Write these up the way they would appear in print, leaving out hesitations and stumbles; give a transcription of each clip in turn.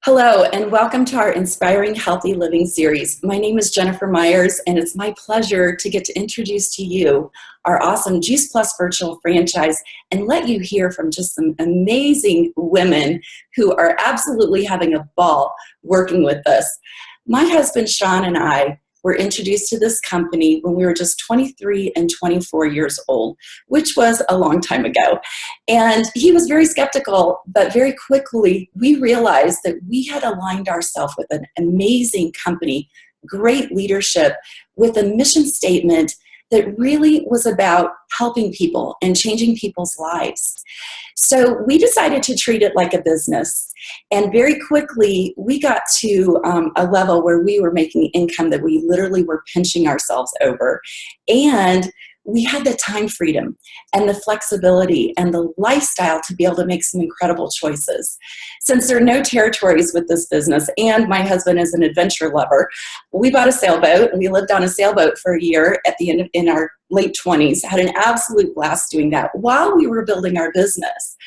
Hello, and welcome to our Inspiring Healthy Living series. My name is Jennifer Myers, and it's my pleasure to get to introduce to you our awesome Juice Plus virtual franchise and let you hear from just some amazing women who are absolutely having a ball working with us. My husband, Sean, and I were introduced to this company when we were just 23 and 24 years old, which was a long time ago. And he was very skeptical, but very quickly we realized that we had aligned ourselves with an amazing company, great leadership, with a mission statement that really was about helping people and changing people's lives. So we decided to treat it like a business. And very quickly, we got to a level where we were making income that we literally were pinching ourselves over. And we had the time freedom and the flexibility and the lifestyle to be able to make some incredible choices. Since there are no territories with this business, and my husband is an adventure lover, we bought a sailboat and we lived on a sailboat for a year at the end in our late 20s, had an absolute blast doing that while we were building our business.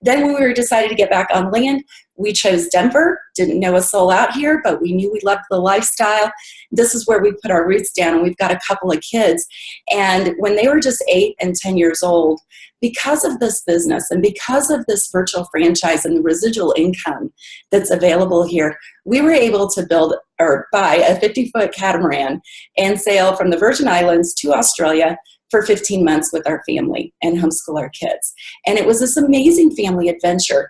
Then when we were decided to get back on land, we chose Denver, didn't know a soul out here, but we knew we loved the lifestyle. This is where we put our roots down, and we've got a couple of kids. And when they were just 8 and 10 years old, because of this business and because of this virtual franchise and the residual income that's available here, we were able to build or buy a 50-foot catamaran and sail from the Virgin Islands to Australia for 15 months with our family and homeschool our kids. And it was this amazing family adventure.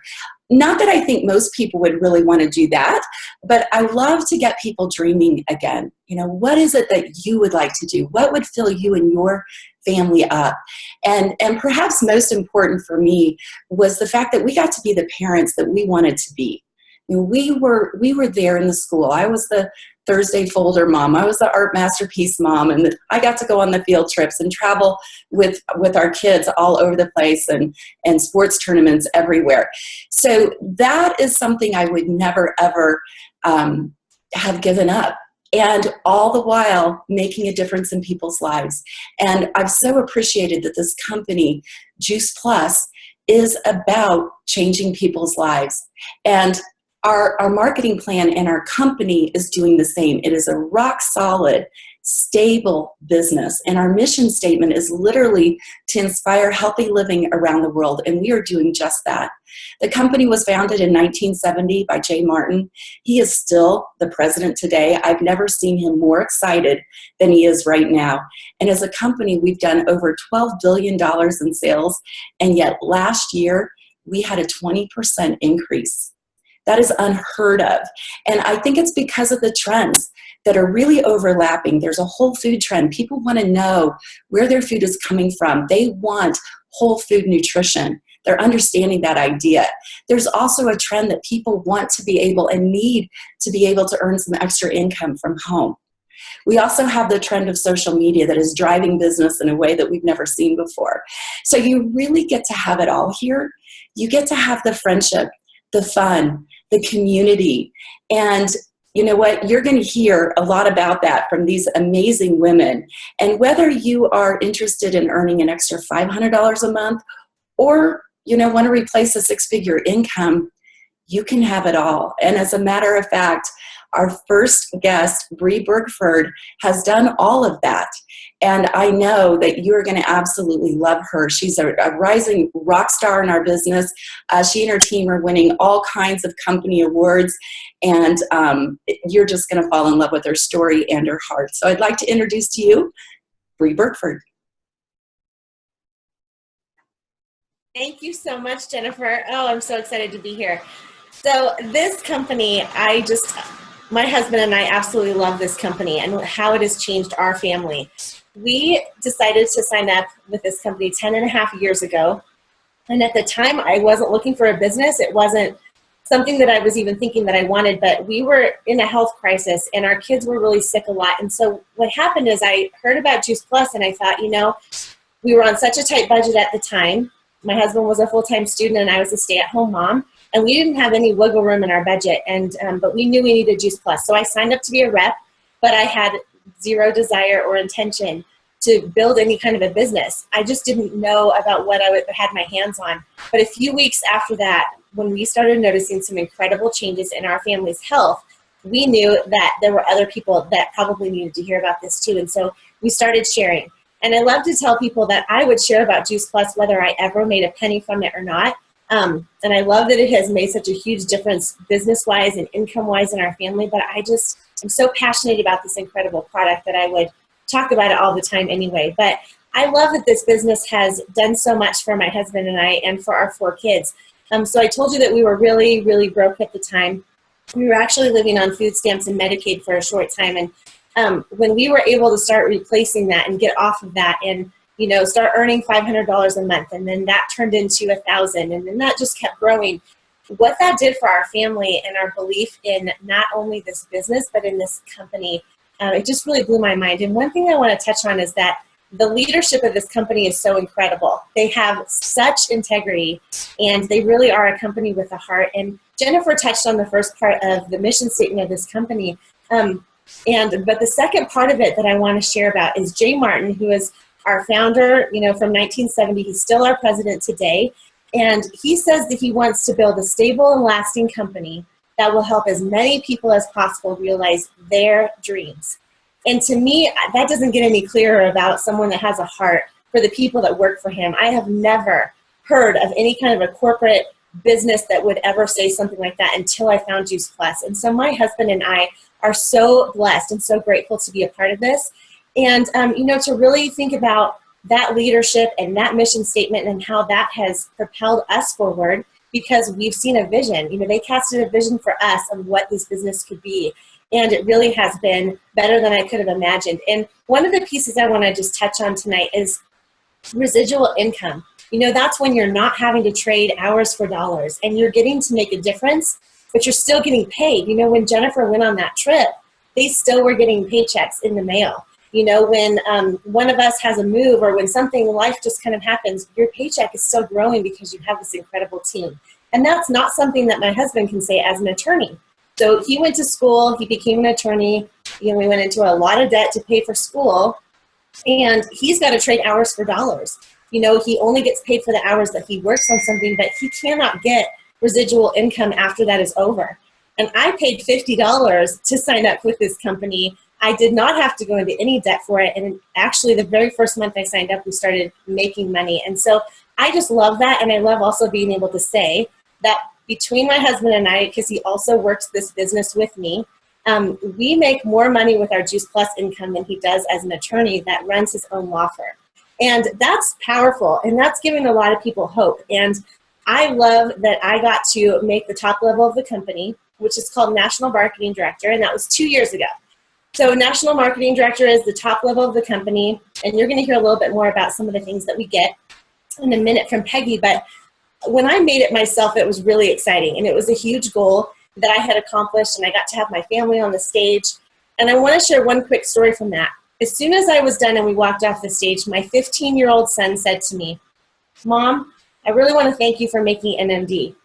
Not that I think most people would really want to do that, but I love to get people dreaming again. You know, what is it that you would like to do? What would fill you and your family up? And perhaps most important for me was the fact that we got to be the parents that we wanted to be. You know, we were there in the school. I was the Thursday folder mom. I was the art masterpiece mom, and I got to go on the field trips and travel with our kids all over the place and sports tournaments everywhere. So that is something I would never, ever have given up. And all the while making a difference in people's lives. And I've so appreciated that this company, Juice Plus, is about changing people's lives. And our marketing plan and our company is doing the same. It is a rock solid, stable business. And our mission statement is literally to inspire healthy living around the world. And we are doing just that. The company was founded in 1970 by Jay Martin. He is still the president today. I've never seen him more excited than he is right now. And as a company, we've done over $12 billion in sales. And yet last year, we had a 20% increase. That is unheard of. And I think it's because of the trends that are really overlapping. There's a whole food trend. People want to know where their food is coming from. They want whole food nutrition. They're understanding that idea. There's also a trend that people want to be able and need to be able to earn some extra income from home. We also have the trend of social media that is driving business in a way that we've never seen before. So you really get to have it all here. You get to have the friendship, the fun, the community. And you know what? You're going to hear a lot about that from these amazing women. And whether you are interested in earning an extra $500 a month or, want to replace a 6-figure income, you can have it all. And as a matter of fact, our first guest, Bree Bergford, has done all of that. And I know that you're going to absolutely love her. She's a rising rock star in our business. She and her team are winning all kinds of company awards. And you're just going to fall in love with her story and her heart. So I'd like to introduce to you Bree Bergford. Thank you so much, Jennifer. Oh, I'm so excited to be here. So this company, my husband and I absolutely love this company and how it has changed our family. We decided to sign up with this company 10 and a half years ago. And at the time, I wasn't looking for a business. It wasn't something that I was even thinking that I wanted, but we were in a health crisis and our kids were really sick a lot. And so what happened is I heard about Juice Plus and I thought, we were on such a tight budget at the time. My husband was a full-time student and I was a stay-at-home mom. And we didn't have any wiggle room in our budget, but we knew we needed Juice Plus. So I signed up to be a rep, but I had zero desire or intention to build any kind of a business. I just didn't know about what I had my hands on. But a few weeks after that, when we started noticing some incredible changes in our family's health, we knew that there were other people that probably needed to hear about this too. And so we started sharing. And I love to tell people that I would share about Juice Plus whether I ever made a penny from it or not. And I love that it has made such a huge difference business-wise and income-wise in our family. But I just am so passionate about this incredible product that I would talk about it all the time anyway. But I love that this business has done so much for my husband and I and for our 4 kids. So I told you that we were really, really broke at the time. We were actually living on food stamps and Medicaid for a short time. And when we were able to start replacing that and get off of that and start earning $500 a month, and then that turned into $1,000, and then that just kept growing. What that did for our family and our belief in not only this business, but in this company, it just really blew my mind. And one thing I want to touch on is that the leadership of this company is so incredible. They have such integrity, and they really are a company with a heart. And Jennifer touched on the first part of the mission statement of this company. But the second part of it that I want to share about is Jay Martin, who is our founder, from 1970. He's still our president today. And he says that he wants to build a stable and lasting company that will help as many people as possible realize their dreams. And to me, that doesn't get any clearer about someone that has a heart for the people that work for him. I have never heard of any kind of a corporate business that would ever say something like that until I found Juice Plus. And so my husband and I are so blessed and so grateful to be a part of this. And, to really think about that leadership and that mission statement and how that has propelled us forward, because we've seen a vision. They casted a vision for us of what this business could be. And it really has been better than I could have imagined. And one of the pieces I want to just touch on tonight is residual income. That's when you're not having to trade hours for dollars and you're getting to make a difference, but you're still getting paid. When Jennifer went on that trip, they still were getting paychecks in the mail. When one of us has a move or when something, life just kind of happens, your paycheck is still growing because you have this incredible team. And that's not something that my husband can say as an attorney. So he went to school, he became an attorney, we went into a lot of debt to pay for school, and he's got to trade hours for dollars. He only gets paid for the hours that he works on something, but he cannot get residual income after that is over. And I paid $50 to sign up with this company. I did not have to go into any debt for it. And actually, the very first month I signed up, we started making money. And so I just love that. And I love also being able to say that between my husband and I, because he also works this business with me, we make more money with our Juice Plus income than he does as an attorney that runs his own law firm. And that's powerful. And that's giving a lot of people hope. And I love that I got to make the top level of the company, which is called National Marketing Director. And that was 2 years ago. So National Marketing Director is the top level of the company, and you're going to hear a little bit more about some of the things that we get in a minute from Peggy. But when I made it myself, it was really exciting, and it was a huge goal that I had accomplished, and I got to have my family on the stage. And I want to share one quick story from that. As soon as I was done and we walked off the stage, my 15-year-old son said to me, "Mom, I really want to thank you for making NMD."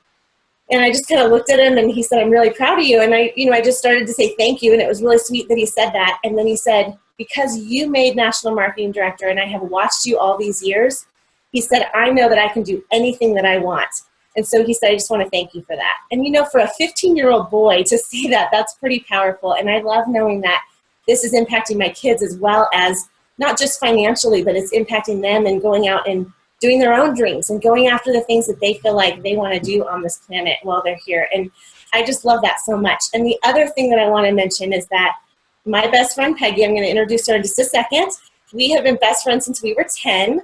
And I just kind of looked at him and he said, "I'm really proud of you." And I just started to say thank you. And it was really sweet that he said that. And then he said, "Because you made National Marketing Director and I have watched you all these years," he said, "I know that I can do anything that I want." And so he said, "I just want to thank you for that." And for a 15-year-old boy to say that, that's pretty powerful. And I love knowing that this is impacting my kids as well as not just financially, but it's impacting them and going out and doing their own dreams and going after the things that they feel like they want to do on this planet while they're here. And I just love that so much. And the other thing that I want to mention is that my best friend, Peggy, I'm going to introduce her in just a second. We have been best friends since we were 10,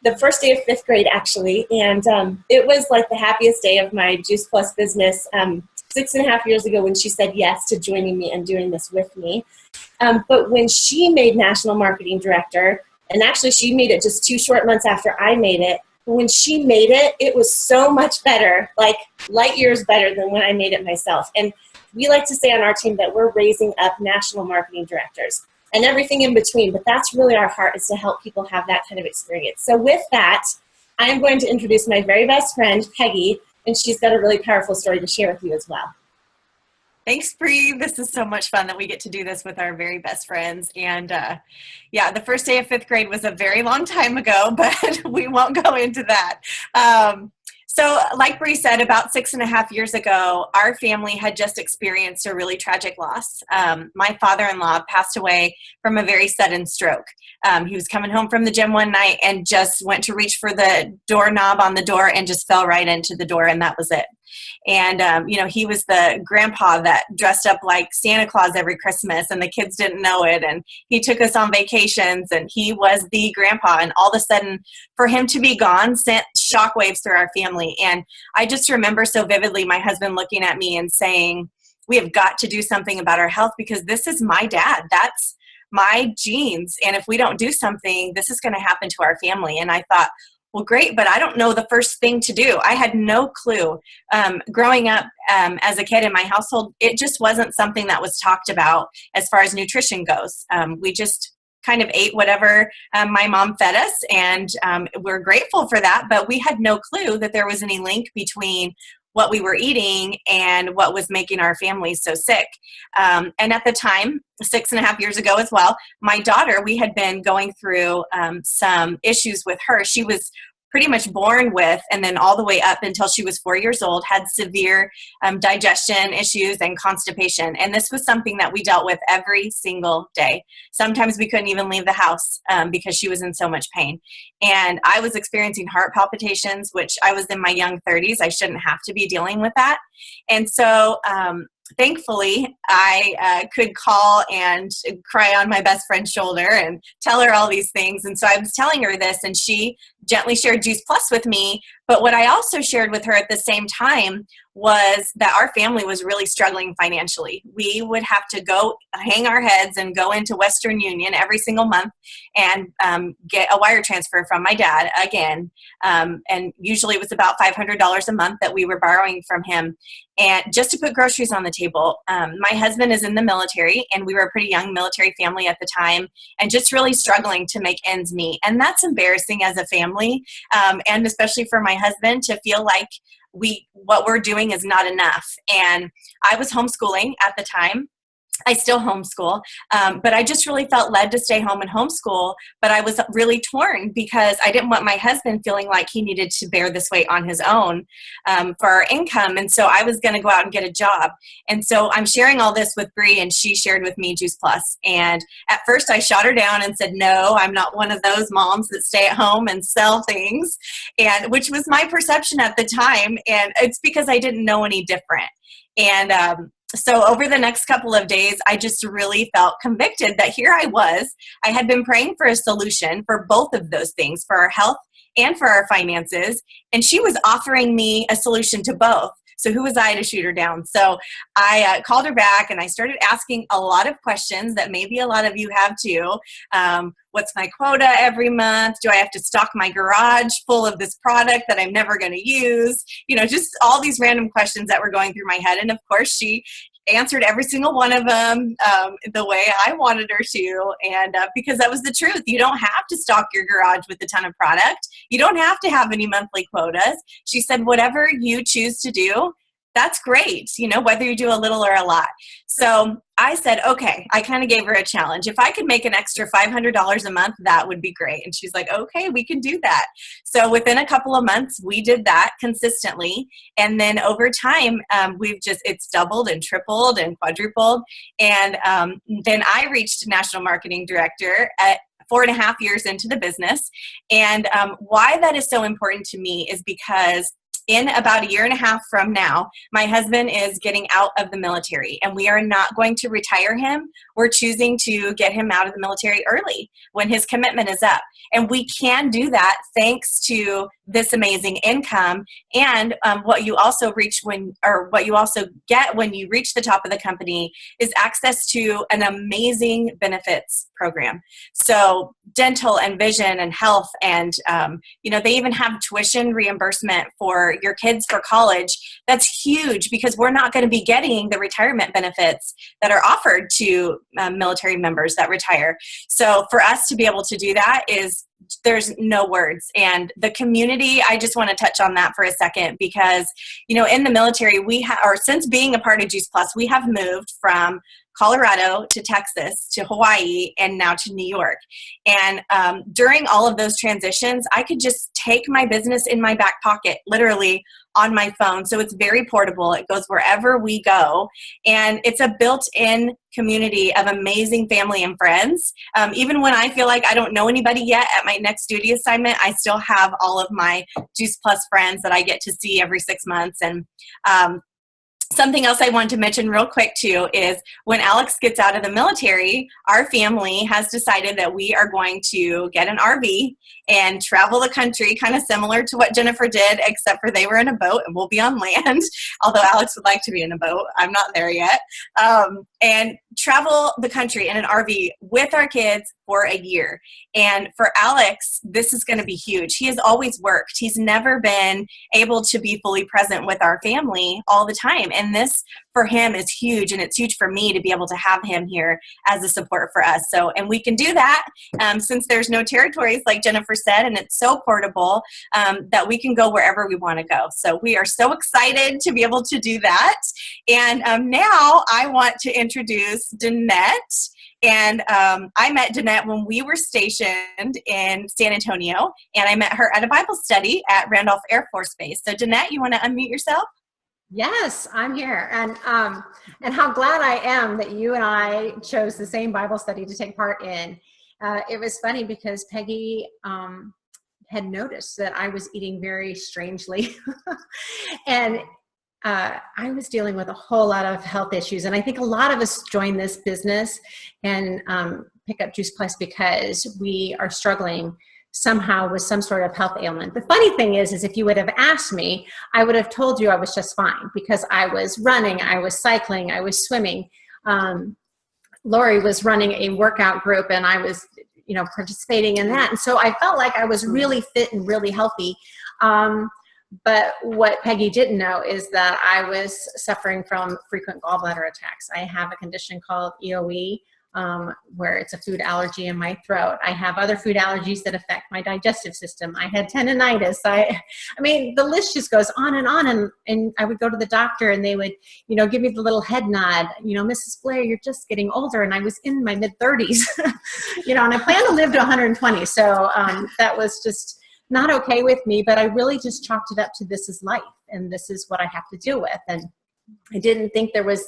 the first day of 5th grade, actually. And it was like the happiest day of my Juice Plus business 6.5 years ago when she said yes to joining me and doing this with me. But when she made National Marketing Director, and actually she made it just 2 short months after I made it, but when she made it, it was so much better, like light years better than when I made it myself. And we like to say on our team that we're raising up national marketing directors and everything in between, but that's really our heart, is to help people have that kind of experience. So with that, I am going to introduce my very best friend, Peggy, and she's got a really powerful story to share with you as well. Thanks, Bree. This is so much fun that we get to do this with our very best friends. And yeah, the first day of fifth grade was a very long time ago, but we won't go into that. So like Bree said, about 6.5 years ago, our family had just experienced a really tragic loss. My father-in-law passed away from a very sudden stroke. He was coming home from the gym one night and just went to reach for the doorknob on the door and just fell right into the door, and that was it. And, he was the grandpa that dressed up like Santa Claus every Christmas, and the kids didn't know it. And he took us on vacations, and he was the grandpa. And all of a sudden, for him to be gone sent shockwaves through our family. And I just remember so vividly my husband looking at me and saying, we have got to do something about our health, because this is my dad. That's my genes. And if we don't do something, this is going to happen to our family. And I thought, well, great, but I don't know the first thing to do. I had no clue. Growing up as a kid in my household, it just wasn't something that was talked about as far as nutrition goes. We just kind of ate whatever my mom fed us, and we're grateful for that, but we had no clue that there was any link between what we were eating and what was making our families so sick. And at the time, 6.5 years ago as well, my daughter, we had been going through some issues with her. She was pretty much born with, and then all the way up until she was 4 years old, had severe digestion issues and constipation. And this was something that we dealt with every single day. Sometimes we couldn't even leave the house because she was in so much pain. And I was experiencing heart palpitations, which I was in my young 30s. I shouldn't have to be dealing with that. And so thankfully, I could call and cry on my best friend's shoulder and tell her all these things. And so I was telling her this, and she gently shared Juice Plus with me. But what I also shared with her at the same time was that our family was really struggling financially. We would have to go hang our heads and go into Western Union every single month and get a wire transfer from my dad again. And usually it was about $500 a month that we were borrowing from him, and just to put groceries on the table. My husband is in the military, and we were a pretty young military family at the time, and just really struggling to make ends meet. And that's embarrassing as a family, and especially for my husband to feel like what we're doing is not enough. And I was homeschooling at the time. I still homeschool, but I just really felt led to stay home and homeschool. But I was really torn because I didn't want my husband feeling like he needed to bear this weight on his own for our income. And so I was going to go out and get a job. And so I'm sharing all this with Bree, and she shared with me Juice Plus. And at first I shot her down and said, no, I'm not one of those moms that stay at home and sell things, and which was my perception at the time. And it's because I didn't know any different. And so over the next couple of days, I just really felt convicted that here I was. I had been praying for a solution for both of those things, for our health and for our finances. And she was offering me a solution to both. So who was I to shoot her down? So I called her back, and I started asking a lot of questions that maybe a lot of you have too. What's my quota every month? Do I have to stock my garage full of this product that I'm never going to use? Just all these random questions that were going through my head. And of course, she answered every single one of them the way I wanted her to. And because that was the truth. You don't have to stock your garage with a ton of product. You don't have to have any monthly quotas. She said, whatever you choose to do, that's great, whether you do a little or a lot. So I said, okay, I kind of gave her a challenge. If I could make an extra $500 a month, that would be great. And she's like, okay, we can do that. So within a couple of months, we did that consistently. And then over time, it's doubled and tripled and quadrupled. And then I reached National Marketing Director at 4.5 years into the business. And why that is so important to me is because in about 1.5 years from now, my husband is getting out of the military, and we are not going to retire him. We're choosing to get him out of the military early when his commitment is up. And we can do that thanks to this amazing income. And what you also get when you reach the top of the company is access to an amazing benefits program. So dental and vision and health, and they even have tuition reimbursement for your kids for college. That's huge because we're not going to be getting the retirement benefits that are offered to military members that retire. So for us to be able to do that is there's no words. And the community, I just want to touch on that for a second, because, you know, in the military, or since being a part of Juice Plus, we have moved from Colorado to Texas to Hawaii and now to New York. And during all of those transitions, I could just take my business in my back pocket, literally on my phone. So it's very portable. It goes wherever we go. And it's a built-in community of amazing family and friends. Even when I feel like I don't know anybody yet at my next duty assignment, I still have all of my Juice Plus friends that I get to see every 6 months. And something else I want to mention real quick too is when Alex gets out of the military, our family has decided that we are going to get an RV and travel the country, kind of similar to what Jennifer did, except for they were in a boat and we'll be on land, although Alex would like to be in a boat. I'm not there yet. And travel the country in an RV with our kids for a year. And for Alex, this is going to be huge. He has always worked. He's never been able to be fully present with our family all the time. And this for him is huge. And it's huge for me to be able to have him here as a support for us. So, and we can do that since there's no territories, like Jennifer said, and it's so portable that we can go wherever we want to go. So we are so excited to be able to do that. And now I want to introduce Danette. And I met Danette when we were stationed in San Antonio, and I met her at a Bible study at Randolph Air Force Base. So Danette, you want to unmute yourself? Yes, I'm here. And how glad I am that you and I chose the same Bible study to take part in. It was funny because Peggy had noticed that I was eating very strangely. And I was dealing with a whole lot of health issues. And I think a lot of us join this business and pick up Juice Plus because we are struggling somehow with some sort of health ailment. The funny thing is if you would have asked me, I would have told you I was just fine because I was running, I was cycling, I was swimming. Lori was running a workout group and I was, you know, participating in that. And so I felt like I was really fit and really healthy. But what Peggy didn't know is that I was suffering from frequent gallbladder attacks. I have a condition called EOE, where it's a food allergy in my throat. I have other food allergies that affect my digestive system. I had tendinitis. I mean, the list just goes on. And I would go to the doctor and they would, you know, give me the little head nod, you know, Mrs. Blair, you're just getting older. And I was in my mid 30s, you know, and I plan to live to 120. So that was just not okay with me, but I really just chalked it up to this is life and this is what I have to deal with. And I didn't think there was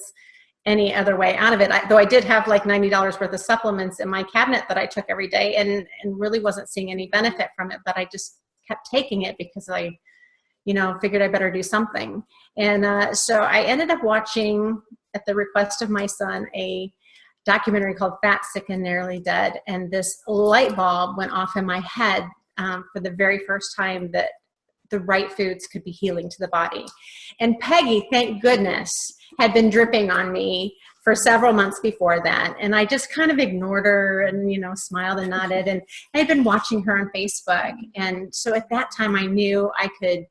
any other way out of it. Though I did have like $90 worth of supplements in my cabinet that I took every day and really wasn't seeing any benefit from it, but I just kept taking it because I, you know, figured I better do something. And so I ended up watching, at the request of my son, a documentary called Fat, Sick, and Nearly Dead. And this light bulb went off in my head for the very first time that the right foods could be healing to the body. And Peggy, thank goodness, had been dripping on me for several months before that. And I just kind of ignored her and, you know, smiled and nodded. And I had been watching her on Facebook. And so at that time I knew I could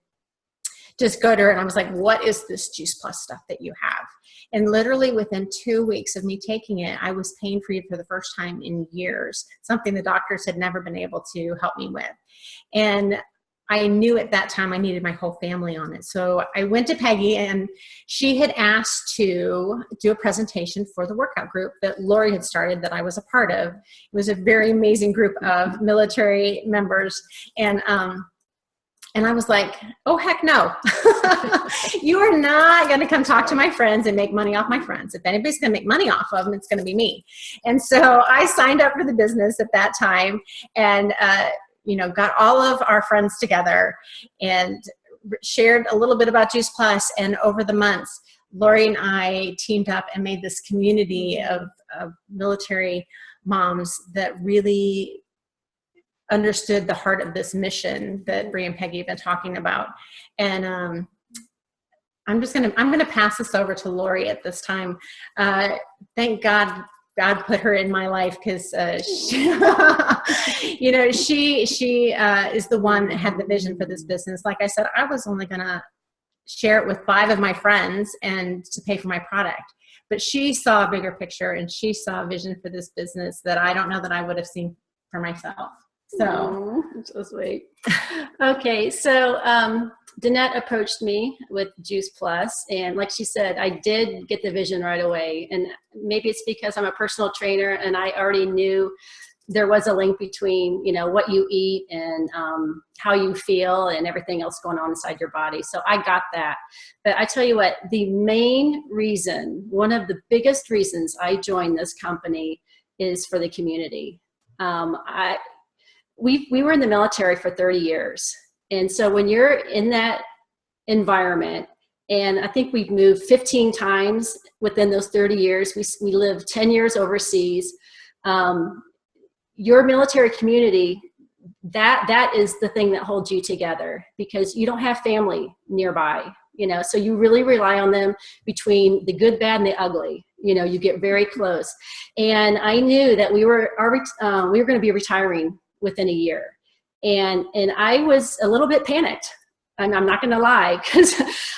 just go to her and I was like, what is this Juice Plus stuff that you have? And literally within 2 weeks of me taking it, I was pain-free for the first time in years, something the doctors had never been able to help me with. And I knew at that time I needed my whole family on it. So I went to Peggy and she had asked to do a presentation for the workout group that Lori had started that I was a part of. It was a very amazing group of military members. And I was like, oh, heck no. You are not going to come talk to my friends and make money off my friends. If anybody's going to make money off of them, it's going to be me. And so I signed up for the business at that time and, you know, got all of our friends together and shared a little bit about Juice Plus. And over the months, Lori and I teamed up and made this community of military moms that really understood the heart of this mission that Bree and Peggy have been talking about. And I'm going to pass this over to Lori at this time. Thank God put her in my life because you know, she is the one that had the vision for this business. Like I said, I was only going to share it with 5 of my friends and to pay for my product. But she saw a bigger picture and she saw a vision for this business that I don't know that I would have seen for myself. So, so sweet. Okay, so Danette approached me with Juice Plus, and like she said, I did get the vision right away. And maybe it's because I'm a personal trainer, and I already knew there was a link between, you know, what you eat and how you feel and everything else going on inside your body. So I got that. But I tell you what, the main reason, one of the biggest reasons I joined this company is for the community. We were in the military for 30 years. And so when you're in that environment, and I think we've moved 15 times within those 30 years, we lived 10 years overseas. Your military community, that is the thing that holds you together, because you don't have family nearby, you know, so you really rely on them between the good, bad, and the ugly. You know, you get very close. And I knew that we were going to be retiring within a year. And I was a little bit panicked. And I'm not going to lie, because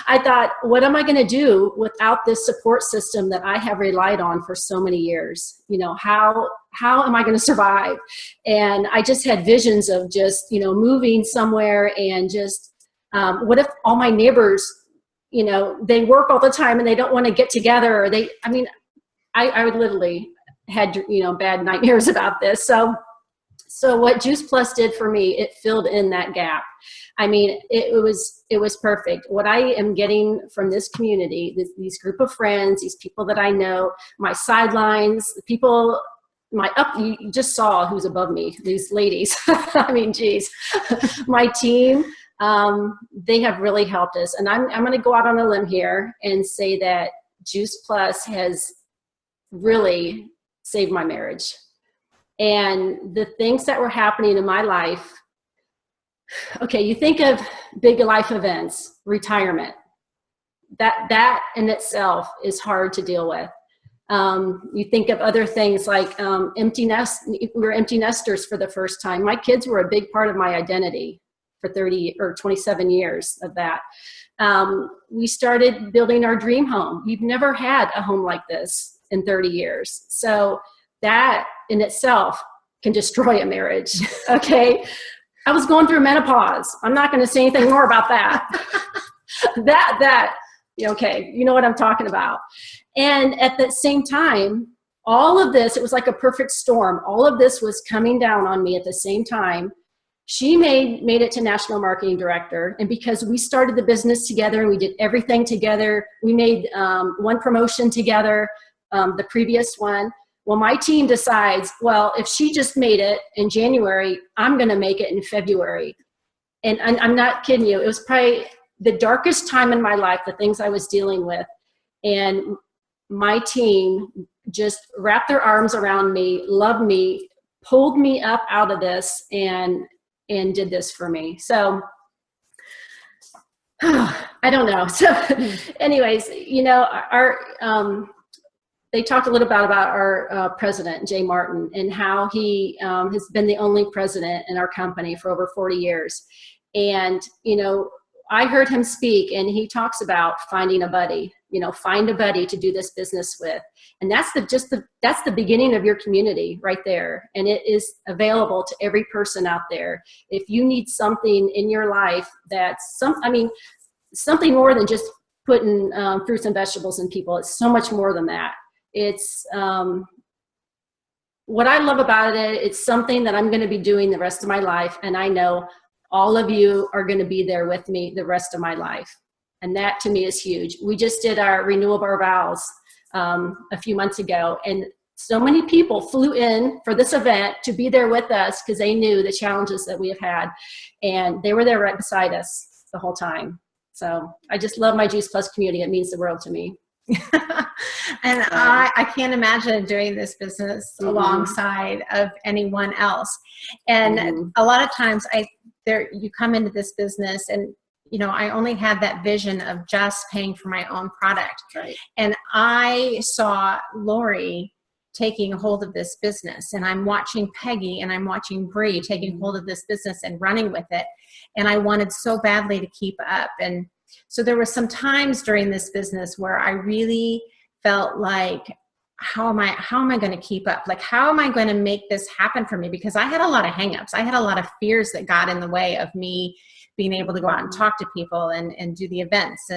I thought, what am I going to do without this support system that I have relied on for so many years? You know, how am I going to survive? And I just had visions of just, you know, moving somewhere and just, what if all my neighbors, you know, they work all the time and they don't want to get together, or I would literally had, you know, bad nightmares about this. So what Juice Plus did for me, it filled in that gap. I mean, it was perfect. What I am getting from this community, these group of friends, these people that I know, my sidelines, the people, you just saw who's above me, these ladies. I mean, geez, my team, they have really helped us. And I'm going to go out on a limb here and say that Juice Plus has really saved my marriage. And the things that were happening in my life, okay, you think of big life events, retirement, that in itself is hard to deal with. You think of other things like empty nest. We were empty nesters for the first time. My kids were a big part of my identity for 30 or 27 years of that. We started building our dream home. We've never had a home like this in 30 years. So that in itself can destroy a marriage, okay? I was going through menopause. I'm not going to say anything more about that. Okay, you know what I'm talking about. And at the same time, all of this, it was like a perfect storm. All of this was coming down on me at the same time. She made it to national marketing director. And because we started the business together and we did everything together, we made one promotion together, the previous one. Well, my team decides, well, if she just made it in January, I'm going to make it in February. And I'm not kidding you. It was probably the darkest time in my life, the things I was dealing with. And my team just wrapped their arms around me, loved me, pulled me up out of this, and did this for me. So I don't know. So anyways, you know, they talked a little bit about our president, Jay Martin, and how he has been the only president in our company for over 40 years. And, you know, I heard him speak, and he talks about finding a buddy, you know, find a buddy to do this business with. And that's the beginning of your community right there. And it is available to every person out there. If you need something in your life that's something more than just putting fruits and vegetables in people. It's so much more than that. It's what I love about it. It's something that I'm going to be doing the rest of my life. And I know all of you are going to be there with me the rest of my life. And that to me is huge. We just did our renewal of our vows a few months ago. And so many people flew in for this event to be there with us because they knew the challenges that we have had. And they were there right beside us the whole time. So I just love my Juice Plus community. It means the world to me. And I can't imagine doing this business alongside of anyone else. And a lot of times you come into this business and, you know, I only had that vision of just paying for my own product. Right. And I saw Lori taking hold of this business, and I'm watching Peggy and I'm watching Bree taking hold of this business and running with it. And I wanted so badly to keep up. And so there were some times during this business where I really felt like how am I going to keep up? Like, how am I going to make this happen for me? Because I had a lot of hangups. I had a lot of fears that got in the way of me being able to go out and talk to people and do the events.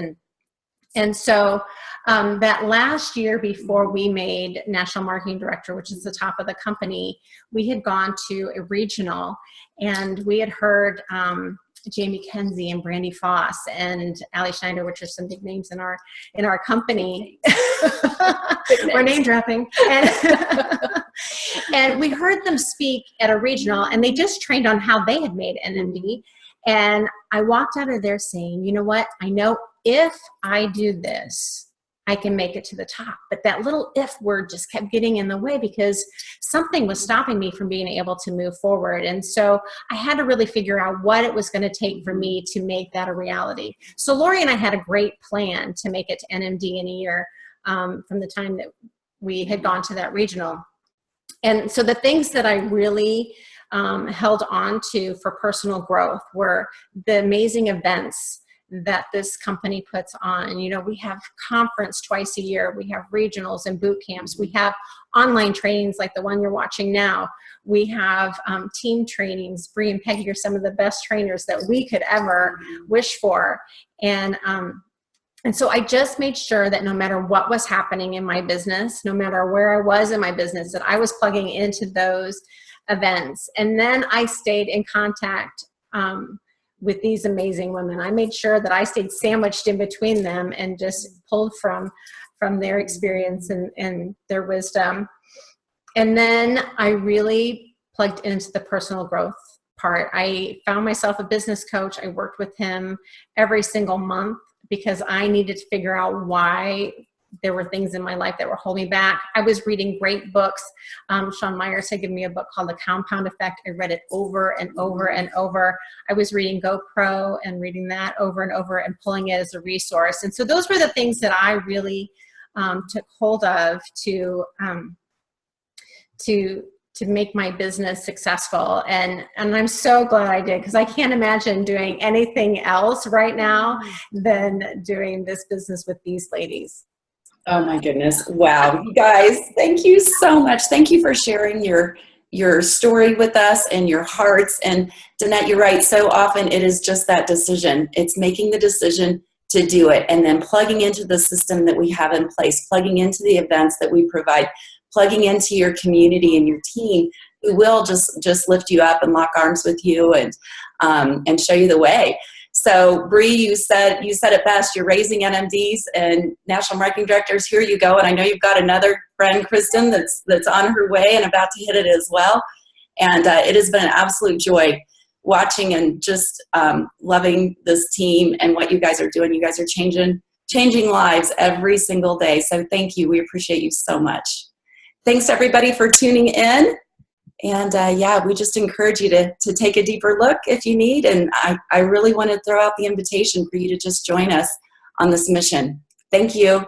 And so that last year before we made National Marketing Director, which is the top of the company, we had gone to a regional, and we had heard Jamie Kenzie and Brandy Foss and Allie Schneider, which are some big names in our company. We're name dropping. And we heard them speak at a regional, and they just trained on how they had made NMD. And I walked out of there saying, you know what? I know if I do this, I can make it to the top. But that little if word just kept getting in the way because something was stopping me from being able to move forward. And so I had to really figure out what it was going to take for me to make that a reality. So Lori and I had a great plan to make it to NMD in a year from the time that we had gone to that regional. And so the things that I really held on to for personal growth were the amazing events that this company puts on. You know, we have conference twice a year. We have regionals and boot camps. We have online trainings like the one you're watching now. We have team trainings. Bree and Peggy are some of the best trainers that we could ever wish for. And so I just made sure that no matter what was happening in my business, no matter where I was in my business, that I was plugging into those events. And then I stayed in contact with these amazing women. I made sure that I stayed sandwiched in between them and just pulled from their experience and their wisdom. And then I really plugged into the personal growth part. I found myself a business coach. I worked with him every single month because I needed to figure out why there were things in my life that were holding me back. I was reading great books. Sean Myers had given me a book called The Compound Effect. I read it over and over and over. I was reading GoPro and reading that over and over and pulling it as a resource. And so those were the things that I really took hold of to make my business successful. And I'm so glad I did, because I can't imagine doing anything else right now than doing this business with these ladies. Oh my goodness. Wow. You guys, thank you so much. Thank you for sharing your story with us and your hearts. And Danette, you're right. So often it is just that decision. It's making the decision to do it and then plugging into the system that we have in place, plugging into the events that we provide, plugging into your community and your team who will just lift you up and lock arms with you and show you the way. So Bree, you said it best. You're raising NMDs and national marketing directors. Here you go. And I know you've got another friend, Kristen, that's on her way and about to hit it as well. And it has been an absolute joy watching and just loving this team and what you guys are doing. You guys are changing lives every single day. So thank you. We appreciate you so much. Thanks everybody for tuning in. And yeah, we just encourage you to take a deeper look if you need. And I really want to throw out the invitation for you to just join us on this mission. Thank you.